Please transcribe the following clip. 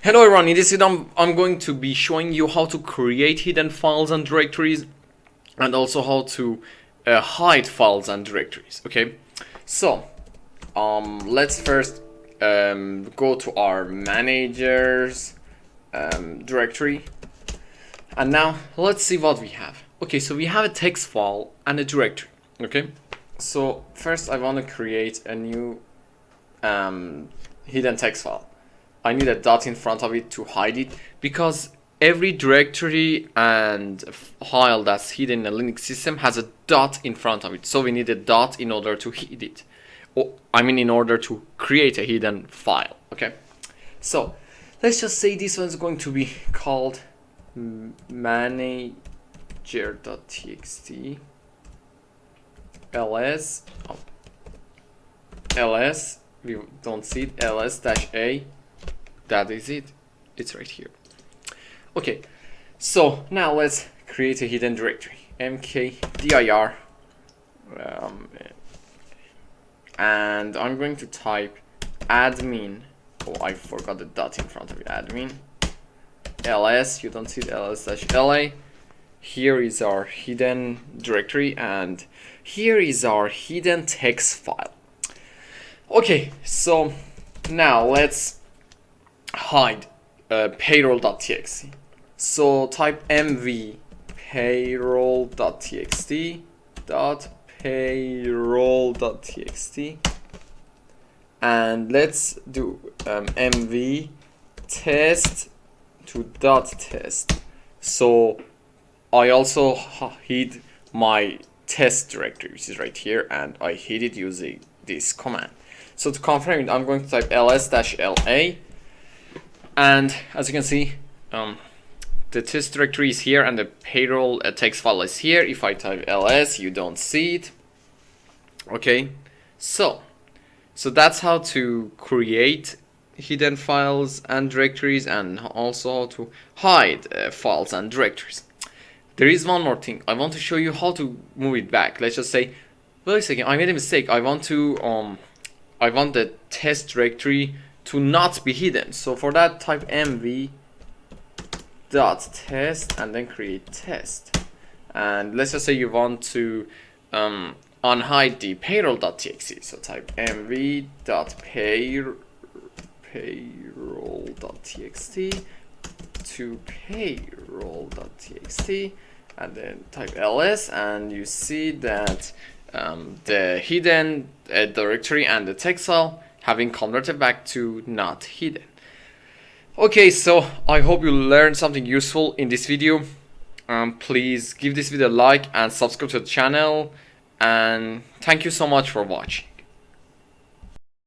Hello everyone, in this video I'm going to be showing you how to create hidden files and directories and also how to hide files and directories. Okay, so let's first go to our managers directory, and now let's see what we have. Okay, so we have a text file and a directory. Okay, so first I want to create a new hidden text file. I need a dot in front of it to hide it, because every directory and file that's hidden in a Linux system has a dot in front of it. So we need a dot in order to hide it. In order to create a hidden file. Okay, so let's just say this one's going to be called manager.txt ls, we don't see it, ls-a. That is it, it's right here. Okay, so now let's create a hidden directory, mkdir, and I'm going to type admin. Oh, I forgot the dot in front of it. Admin ls, you don't see it, ls-la. Here is our hidden directory, and here is our hidden text file. Okay, so now let's hide payroll.txt. So type mv payroll.txt and let's do mv test to .test. So I also hid my test directory, which is right here, and I hid it using this command. So to confirm it, I'm going to type ls-la, and as you can see, the test directory is here and the payroll text file is here. If I type ls, you don't see it. Okay, so that's how to create hidden files and directories, and also how to hide files and directories. There is one more thing. I want to show you how to move it back. Let's just say, wait a second, I made a mistake. I want the test directory to not be hidden. So for that, type mv.test and then create test. And let's just say you want to unhide the payroll.txt. So type mv.payroll.txt to payroll.txt, and then type ls, and you see that the hidden directory and the text file have been converted back to not hidden. Okay, so I hope you learned something useful in this video. Please give this video a like and subscribe to the channel, and thank you so much for watching.